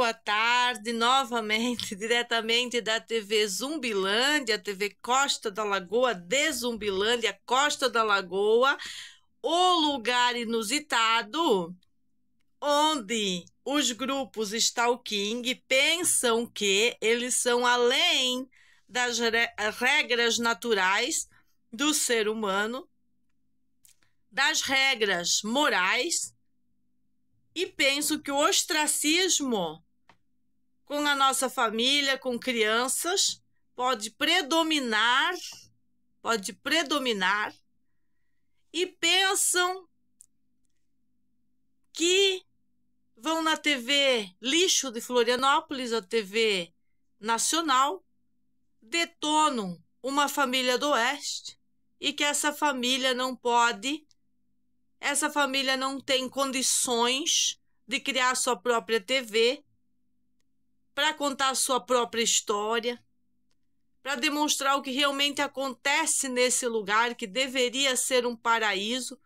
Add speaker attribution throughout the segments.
Speaker 1: boa tarde, novamente, diretamente da TV Zumbilândia, TV Costa da Lagoa, de Zumbilândia, Costa da Lagoa, o lugar inusitado onde os grupos stalking pensam que eles são além das regras naturais do ser humano, das regras morais, e penso que o ostracismo com a nossa família, com crianças, pode predominar, e pensam que vão na TV Lixo de Florianópolis, a TV nacional, detonam uma família do Oeste e que essa família não pode, essa família não tem condições de criar sua própria TV, para contar sua própria história, para demonstrar o que realmente acontece nesse lugar, que deveria ser um paraíso,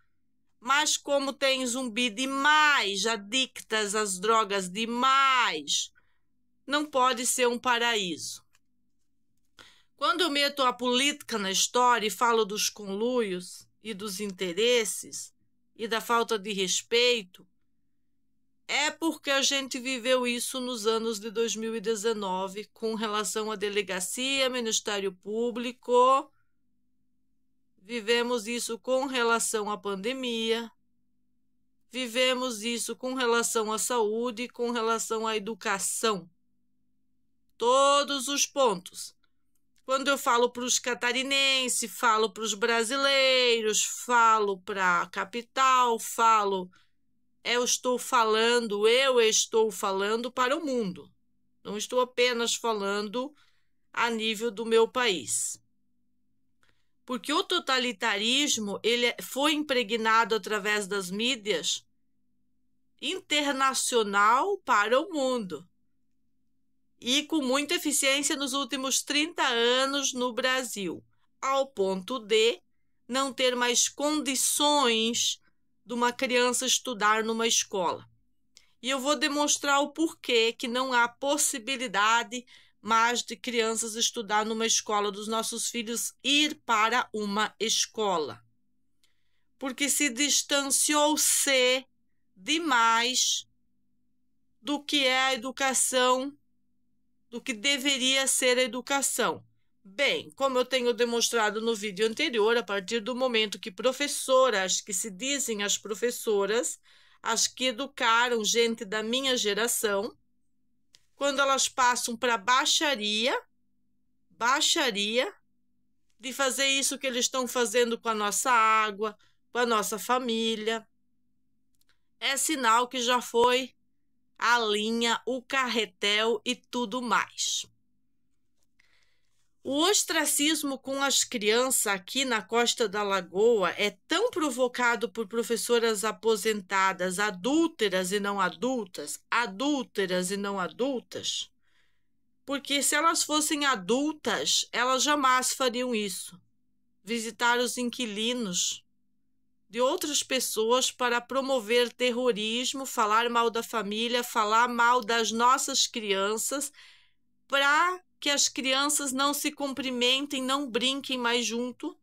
Speaker 1: mas como tem zumbi demais, adictas às drogas demais, não pode ser um paraíso. Quando eu meto a política na história e falo dos conluios e dos interesses e da falta de respeito, é porque a gente viveu isso nos anos de 2019 com relação à delegacia, Ministério Público. Vivemos isso com relação à pandemia. Vivemos isso com relação à saúde, com relação à educação. Todos os pontos. Quando eu falo para os catarinenses, falo para os brasileiros, falo para a capital, eu estou falando para o mundo. Não estou apenas falando a nível do meu país. Porque o totalitarismo ele foi impregnado através das mídias internacional para o mundo. E com muita eficiência nos últimos 30 anos no Brasil, ao ponto de não ter mais condições de uma criança estudar numa escola. E eu vou demonstrar o porquê que não há possibilidade mais de crianças estudar numa escola, dos nossos filhos ir para uma escola. Porque se distanciou-se demais do que é a educação, do que deveria ser a educação. Bem, como eu tenho demonstrado no vídeo anterior, a partir do momento que professoras, que se dizem as professoras, as que educaram gente da minha geração, quando elas passam para baixaria, de fazer isso que eles estão fazendo com a nossa água, com a nossa família, é sinal que já foi a linha, o carretel e tudo mais. O ostracismo com as crianças aqui na Costa da Lagoa é tão provocado por professoras aposentadas, adúlteras e não adultas, porque se elas fossem adultas, elas jamais fariam isso. Visitar os inquilinos de outras pessoas para promover terrorismo, falar mal da família, falar mal das nossas crianças, para que as crianças não se cumprimentem, não brinquem mais junto,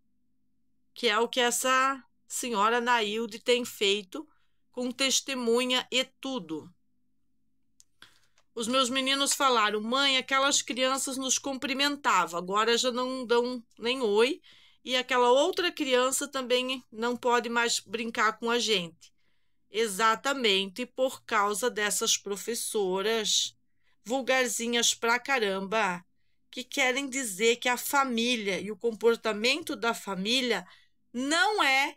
Speaker 1: que é o que essa senhora Nailde tem feito, com testemunha e tudo. Os meus meninos falaram, mãe, aquelas crianças nos cumprimentavam, agora já não dão nem oi, e aquela outra criança também não pode mais brincar com a gente. Exatamente por causa dessas professoras vulgarzinhas pra caramba, que querem dizer que a família e o comportamento da família não é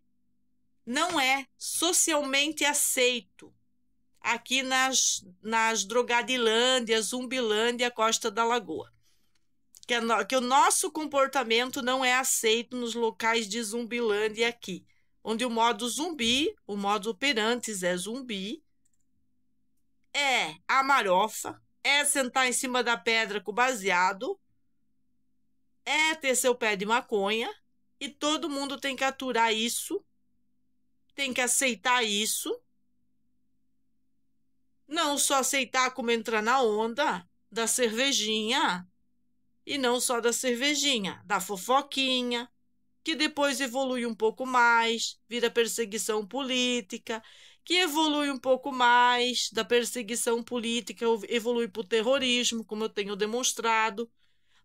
Speaker 1: socialmente aceito aqui nas Drogadilândias, Zumbilândia, Costa da Lagoa. Que o nosso comportamento não é aceito nos locais de Zumbilândia aqui, onde o modo zumbi, o modo operantes é zumbi, é a marofa, é sentar em cima da pedra com baseado, é ter seu pé de maconha, e todo mundo tem que aturar isso, tem que aceitar isso. Não só aceitar como entrar na onda da cervejinha, e não só da cervejinha, da fofoquinha, que depois evolui um pouco mais, vira perseguição política, que evolui um pouco mais da perseguição política, evolui para o terrorismo, como eu tenho demonstrado.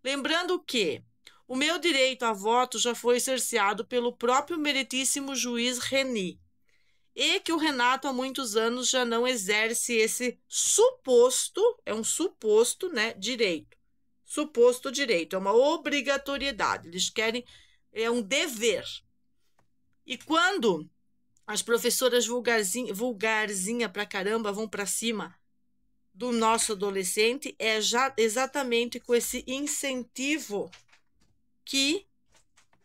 Speaker 1: Lembrando que o meu direito a voto já foi cerceado pelo próprio meritíssimo juiz Reni, e que o Renato há muitos anos já não exerce esse suposto, é um suposto, né, direito. Suposto direito, é uma obrigatoriedade. Eles querem, é um dever. E quando as professoras vulgarzinha pra caramba vão para cima do nosso adolescente, é já exatamente com esse incentivo que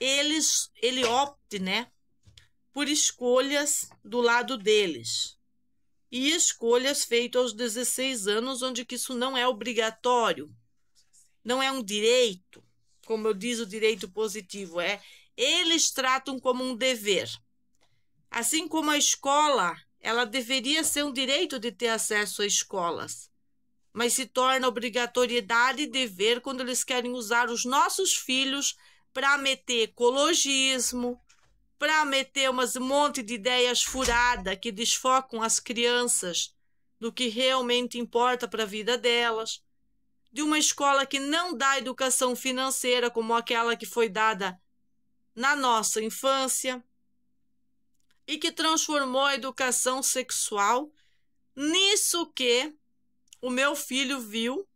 Speaker 1: ele opte, né, por escolhas do lado deles. E escolhas feitas aos 16 anos, onde que isso não é obrigatório, não é um direito, como eu diz o direito positivo, eles tratam como um dever. Assim como a escola, ela deveria ser um direito de ter acesso a escolas, mas se torna obrigatoriedade e dever quando eles querem usar os nossos filhos para meter ecologismo, para meter um monte de ideias furadas que desfocam as crianças do que realmente importa para a vida delas, de uma escola que não dá educação financeira como aquela que foi dada na nossa infância e que transformou a educação sexual nisso que o meu filho viu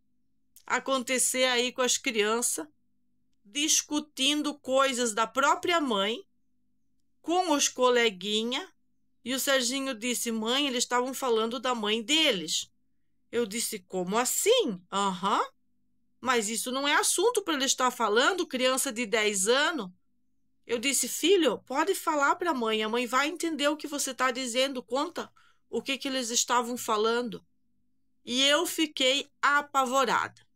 Speaker 1: acontecer aí com as crianças, discutindo coisas da própria mãe com os coleguinhas, e o Serginho disse: mãe, eles estavam falando da mãe deles. Eu disse: como assim? Aham. Mas isso não é assunto para ele estar falando, criança de 10 anos. Eu disse: filho, pode falar para a mãe vai entender o que você está dizendo, conta o que eles estavam falando. E eu fiquei apavorada,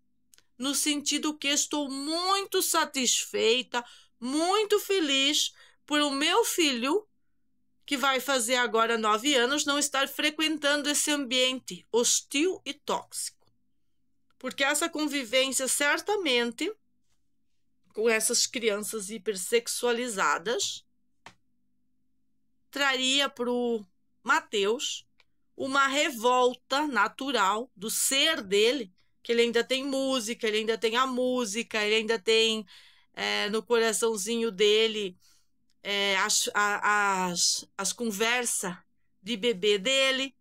Speaker 1: no sentido que estou muito satisfeita, muito feliz por o meu filho, que vai fazer agora 9 anos, não estar frequentando esse ambiente hostil e tóxico. Porque essa convivência, certamente, com essas crianças hipersexualizadas, traria para o Mateus uma revolta natural do ser dele, que ele ainda tem música, ele ainda tem a música, ele ainda tem no coraçãozinho dele as conversas de bebê dele,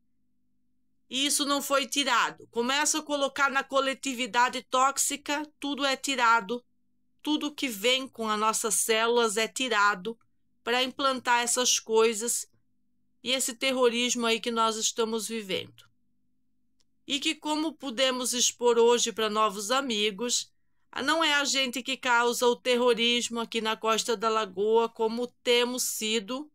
Speaker 1: e isso não foi tirado. Começa a colocar na coletividade tóxica, tudo é tirado, tudo que vem com as nossas células é tirado para implantar essas coisas e esse terrorismo aí que nós estamos vivendo. E que, como podemos expor hoje para novos amigos, não é a gente que causa o terrorismo aqui na Costa da Lagoa, como temos sido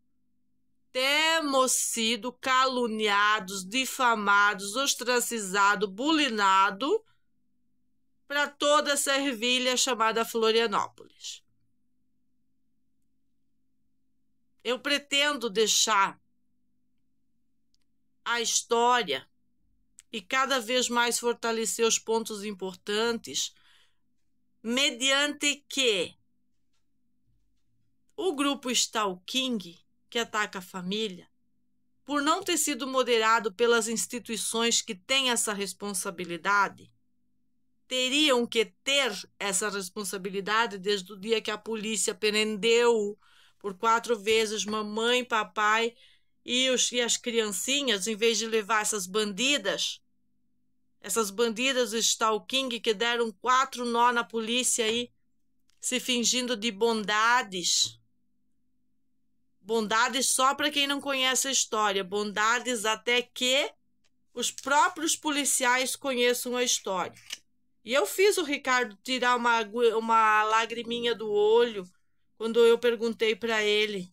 Speaker 1: caluniados, difamados, ostracizados, bulinados para toda essa ervilha chamada Florianópolis. Eu pretendo deixar a história e cada vez mais fortalecer os pontos importantes, mediante que o grupo Stalking, que ataca a família, por não ter sido moderado pelas instituições que têm essa responsabilidade, teriam que ter essa responsabilidade desde o dia que a polícia prendeu por 4 vezes mamãe, papai e as criancinhas, em vez de levar essas bandidas Stalking que deram 4 nó na polícia aí, se fingindo de bondades. Bondades só para quem não conhece a história, bondades até que os próprios policiais conheçam a história. E eu fiz o Ricardo tirar uma lagriminha do olho quando eu perguntei para ele.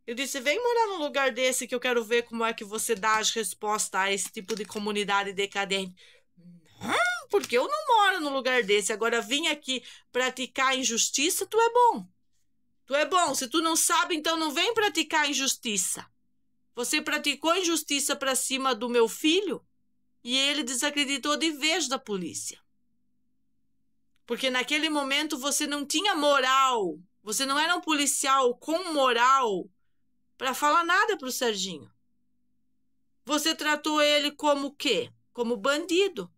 Speaker 1: Eu disse: vem morar num lugar desse que eu quero ver como é que você dá as respostas a esse tipo de comunidade decadente. Não, porque eu não moro num lugar desse. Agora, vim aqui praticar injustiça, tu é bom. Tu é bom. Se tu não sabe, então não vem praticar injustiça. Você praticou injustiça para cima do meu filho? e ele desacreditou de vez da polícia. Porque naquele momento você não tinha moral, você não era um policial com moral para falar nada para o Serginho. Você tratou ele como o quê? Como bandido.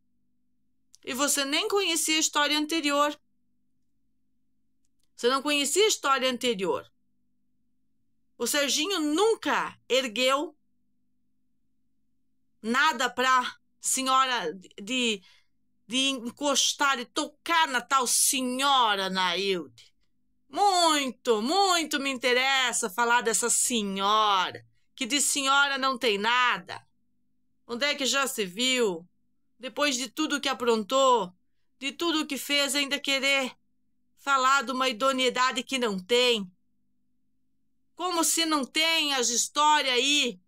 Speaker 1: E você nem conhecia a história anterior. Você não conhecia a história anterior. O Serginho nunca ergueu nada para senhora de encostar e tocar na tal senhora Nailde. Muito me interessa falar dessa senhora, que de senhora não tem nada. Onde é que já se viu? Depois de tudo que aprontou, de tudo que fez, ainda querer falar de uma idoneidade que não tem. Como se não tem as histórias aí.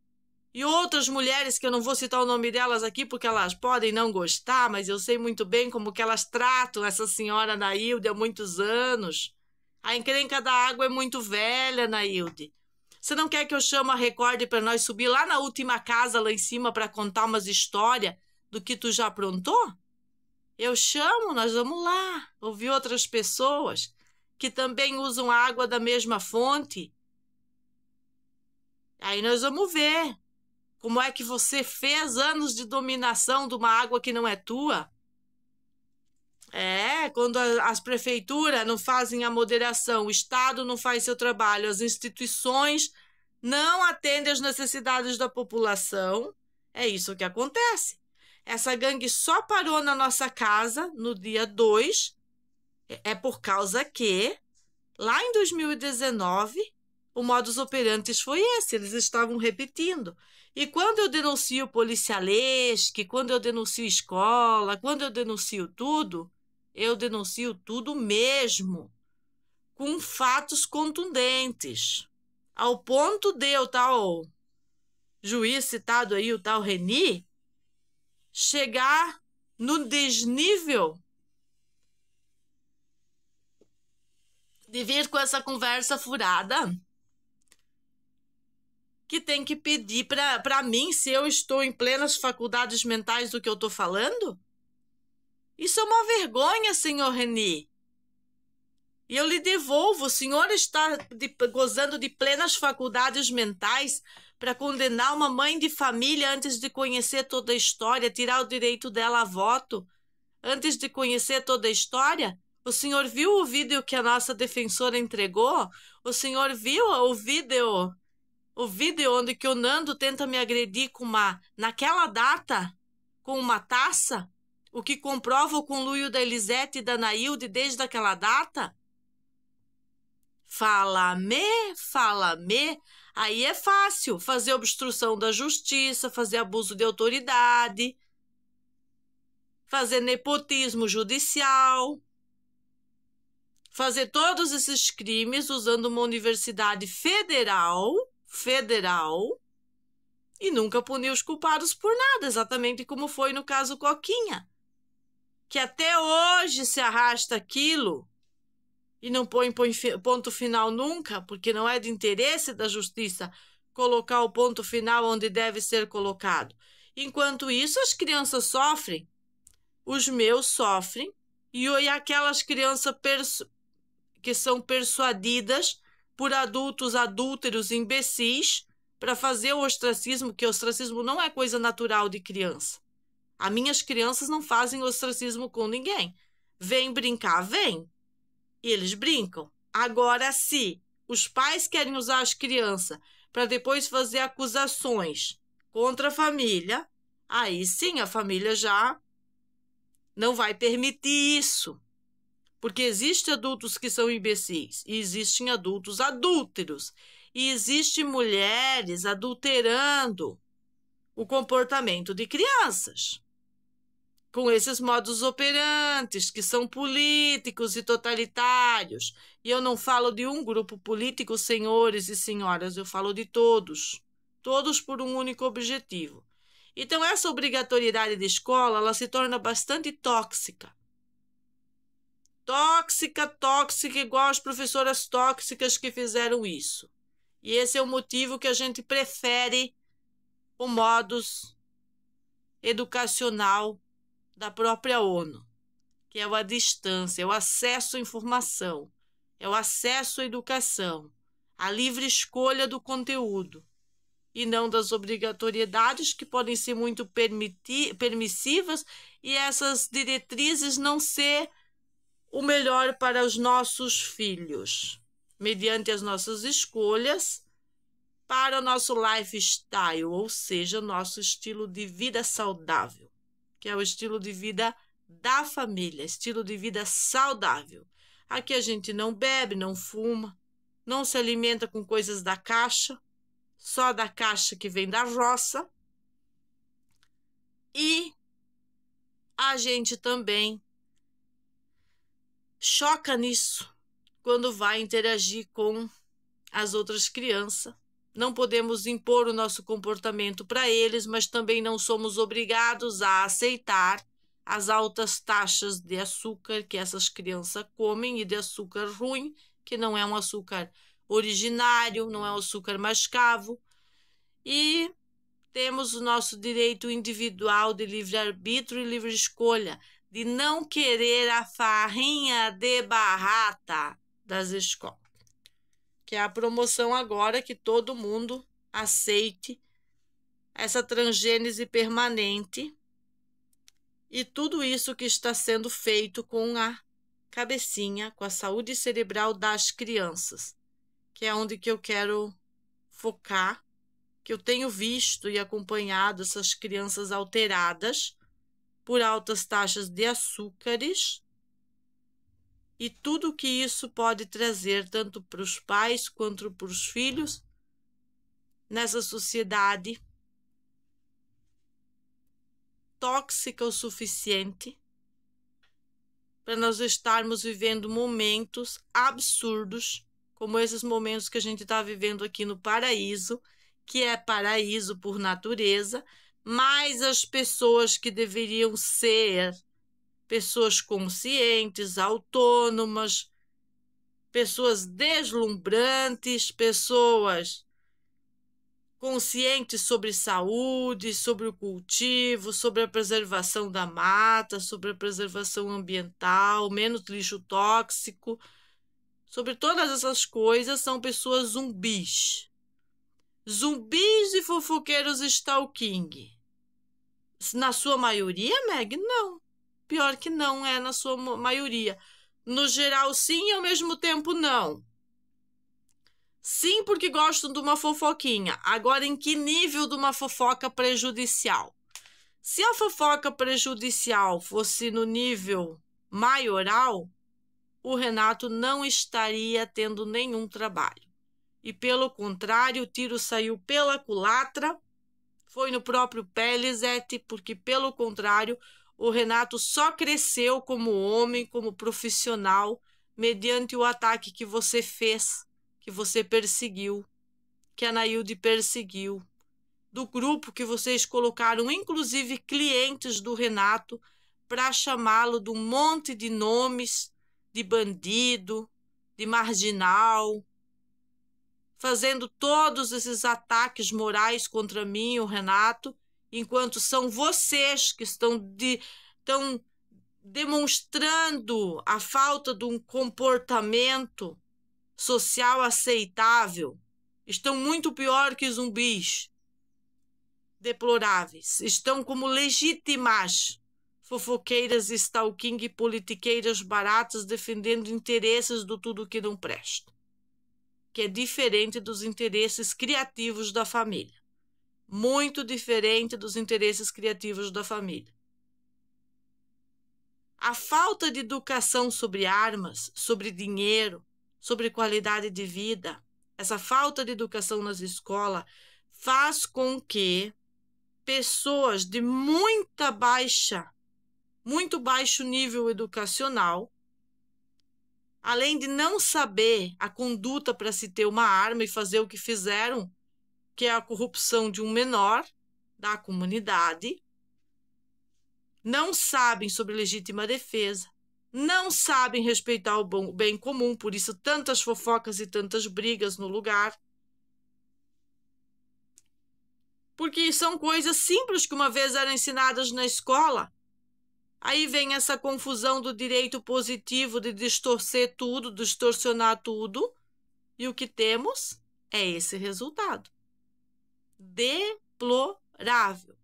Speaker 1: E outras mulheres, que eu não vou citar o nome delas aqui, porque elas podem não gostar, mas eu sei muito bem como que elas tratam essa senhora Nailde há muitos anos. A encrenca da água é muito velha, Nailde. Você não quer que eu chame a Record para nós subir lá na última casa, lá em cima, para contar umas histórias do que tu já aprontou? Eu chamo, nós vamos lá, ouvir outras pessoas que também usam a água da mesma fonte. Aí nós vamos ver como é que você fez anos de dominação de uma água que não é tua. Quando as prefeituras não fazem a moderação, o Estado não faz seu trabalho, as instituições não atendem às necessidades da população, é isso que acontece. Essa gangue só parou na nossa casa no dia 2, é por causa que, lá em 2019, o modus operandi foi esse, eles estavam repetindo. E quando eu denuncio policialesque, quando eu denuncio escola, quando eu denuncio tudo mesmo, com fatos contundentes, ao ponto de o tal juiz citado aí, o tal Reni, chegar no desnível de vir com essa conversa furada, que tem que pedir para mim se eu estou em plenas faculdades mentais do que eu estou falando? Isso é uma vergonha, senhor Reni. E eu lhe devolvo, o senhor está gozando de plenas faculdades mentais para condenar uma mãe de família antes de conhecer toda a história, tirar o direito dela a voto, antes de conhecer toda a história? O senhor viu o vídeo que a nossa defensora entregou? O senhor viu o vídeo onde que o Nando tenta me agredir naquela data, com uma taça? O que comprova o conluio da Elisete e da Nailde desde aquela data? Fala-me. Aí é fácil fazer obstrução da justiça, fazer abuso de autoridade, fazer nepotismo judicial, fazer todos esses crimes usando uma universidade federal, e nunca punir os culpados por nada, exatamente como foi no caso Coquinha, que até hoje se arrasta aquilo e não põe ponto final nunca, porque não é de interesse da justiça colocar o ponto final onde deve ser colocado. Enquanto isso, as crianças sofrem, os meus sofrem, e aquelas crianças que são persuadidas por adultos adúlteros imbecis para fazer o ostracismo, que o ostracismo não é coisa natural de criança. As minhas crianças não fazem ostracismo com ninguém. Vem brincar, vem. E eles brincam. Agora, se os pais querem usar as crianças para depois fazer acusações contra a família, aí sim a família já não vai permitir isso. Porque existem adultos que são imbecis, e existem adultos adúlteros, e existem mulheres adulterando o comportamento de crianças, com esses modus operantes que são políticos e totalitários. E eu não falo de um grupo político, senhores e senhoras, eu falo de todos por um único objetivo. Então, essa obrigatoriedade de escola, ela se torna bastante tóxica. Tóxica, igual as professoras tóxicas que fizeram isso. E esse é o motivo que a gente prefere o modus educacional da própria ONU, que é a distância, é o acesso à informação, é o acesso à educação, a livre escolha do conteúdo, e não das obrigatoriedades que podem ser muito permissivas e essas diretrizes não ser o melhor para os nossos filhos, mediante as nossas escolhas para o nosso lifestyle, ou seja, nosso estilo de vida saudável, que é o estilo de vida da família, estilo de vida saudável. Aqui a gente não bebe, não fuma, não se alimenta com coisas da caixa, só da caixa que vem da roça. E a gente também choca nisso quando vai interagir com as outras crianças. Não podemos impor o nosso comportamento para eles, mas também não somos obrigados a aceitar as altas taxas de açúcar que essas crianças comem e de açúcar ruim, que não é um açúcar originário, não é um açúcar mascavo. E temos o nosso direito individual de livre-arbítrio e livre escolha, de não querer a farrinha de barata das escolas, que é a promoção agora que todo mundo aceite essa transgênese permanente e tudo isso que está sendo feito com a cabecinha, com a saúde cerebral das crianças, que é onde que eu quero focar, que eu tenho visto e acompanhado essas crianças alteradas por altas taxas de açúcares e tudo que isso pode trazer tanto para os pais quanto para os filhos nessa sociedade tóxica o suficiente para nós estarmos vivendo momentos absurdos como esses momentos que a gente está vivendo aqui no paraíso, que é paraíso por natureza, mas as pessoas que deveriam ser pessoas conscientes, autônomas, pessoas deslumbrantes, pessoas conscientes sobre saúde, sobre o cultivo, sobre a preservação da mata, sobre a preservação ambiental, menos lixo tóxico, sobre todas essas coisas, são pessoas zumbis. Zumbis e fofoqueiros stalking. Na sua maioria, Meg? Não. Pior que não é na sua maioria. No geral, sim, e ao mesmo tempo, não. Sim, porque gostam de uma fofoquinha. Agora, em que nível de uma fofoca prejudicial? Se a fofoca prejudicial fosse no nível maioral, o Renato não estaria tendo nenhum trabalho. E, pelo contrário, o tiro saiu pela culatra, foi no próprio pé, Elisete, porque, pelo contrário, o Renato só cresceu como homem, como profissional, mediante o ataque que você fez, que você perseguiu, que a Nailde perseguiu, do grupo que vocês colocaram, inclusive clientes do Renato, para chamá-lo de um monte de nomes, de bandido, de marginal, fazendo todos esses ataques morais contra mim e o Renato, enquanto são vocês que estão demonstrando a falta de um comportamento social aceitável. Estão muito pior que zumbis deploráveis. Estão como legítimas fofoqueiras, stalking e politiqueiras baratas defendendo interesses do tudo que não presta, que é diferente dos interesses criativos da família. Muito diferente dos interesses criativos da família. A falta de educação sobre armas, sobre dinheiro, sobre qualidade de vida, essa falta de educação nas escolas faz com que pessoas de muito baixo nível educacional, além de não saber a conduta para se ter uma arma e fazer o que fizeram, que é a corrupção de um menor da comunidade, não sabem sobre legítima defesa, não sabem respeitar o bem comum, por isso tantas fofocas e tantas brigas no lugar. porque são coisas simples que uma vez eram ensinadas na escola. Aí vem essa confusão do direito positivo de distorcer tudo, distorcionar tudo, e o que temos é esse resultado. Deplorável.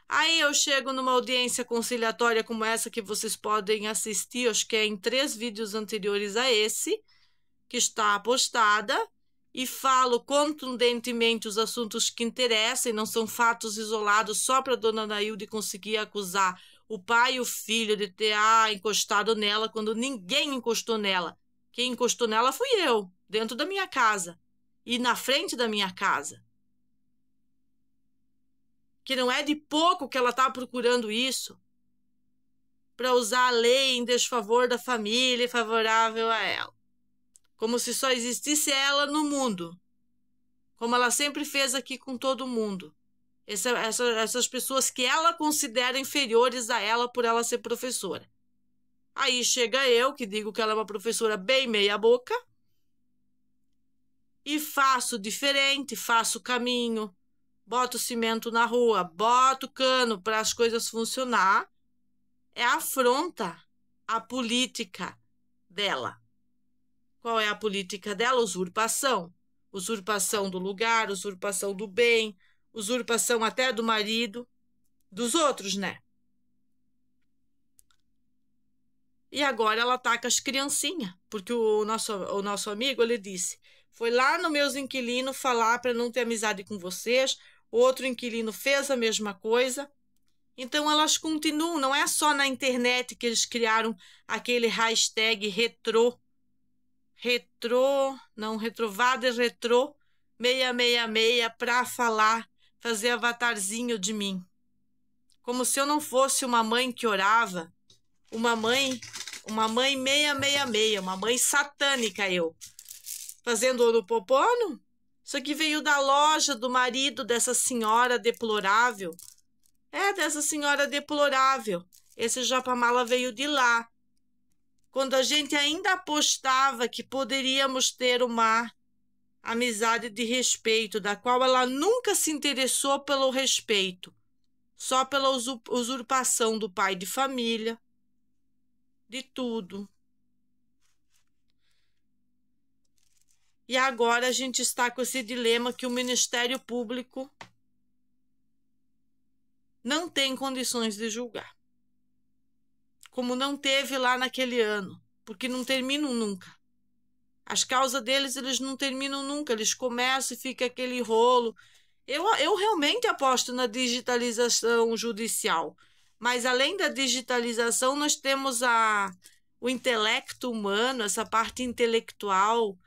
Speaker 1: Aí eu chego numa audiência conciliatória como essa que vocês podem assistir, acho que é em 3 vídeos anteriores a esse, que está postada, e falo contundentemente os assuntos que interessam, e não são fatos isolados só para a dona Anaílde conseguir acusar o pai e o filho de ter encostado nela quando ninguém encostou nela. Quem encostou nela fui eu, dentro da minha casa e na frente da minha casa. Que não é de pouco que ela está procurando isso para usar a lei em desfavor da família e favorável a ela. Como se só existisse ela no mundo. Como ela sempre fez aqui com todo mundo. Essas pessoas que ela considera inferiores a ela por ela ser professora. Aí chega eu, que digo que ela é uma professora bem meia boca, e faço diferente, faço caminho, boto cimento na rua, boto cano para as coisas funcionar. É afronta a política dela. Qual é a política dela? Usurpação. Usurpação do lugar, usurpação do bem, usurpação até do marido, dos outros, né? E agora ela ataca as criancinhas, porque o nosso amigo, ele disse, foi lá nos meus inquilinos falar para não ter amizade com vocês, outro inquilino fez a mesma coisa. Então elas continuam, não é só na internet que eles criaram aquele hashtag retrovada retrô 666 para falar, fazer avatarzinho de mim. Como se eu não fosse uma mãe que orava, uma mãe 666, uma mãe satânica eu. Fazendo Ho'oponopono? Isso aqui veio da loja do marido dessa senhora deplorável. É, dessa senhora deplorável. Esse japamala veio de lá. Quando a gente ainda apostava que poderíamos ter uma amizade de respeito, da qual ela nunca se interessou pelo respeito, só pela usurpação do pai de família, de tudo. E agora a gente está com esse dilema que o Ministério Público não tem condições de julgar. Como não teve lá naquele ano, porque não terminam nunca. As causas deles, eles não terminam nunca, eles começam e fica aquele rolo. Eu realmente aposto na digitalização judicial, mas além da digitalização, nós temos o intelecto humano, essa parte intelectual,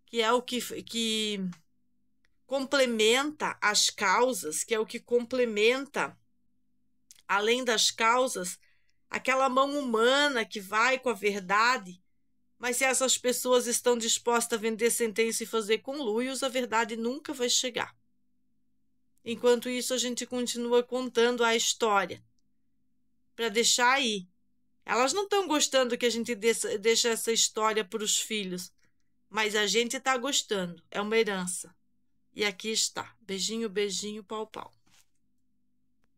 Speaker 1: que é o que complementa as causas, que é o que complementa, além das causas, aquela mão humana que vai com a verdade. Mas se essas pessoas estão dispostas a vender sentença e fazer conluios, a verdade nunca vai chegar. Enquanto isso, a gente continua contando a história para deixar aí. Elas não estão gostando que a gente deixe essa história para os filhos, mas a gente está gostando. É uma herança. E aqui está. Beijinho, beijinho, pau, pau.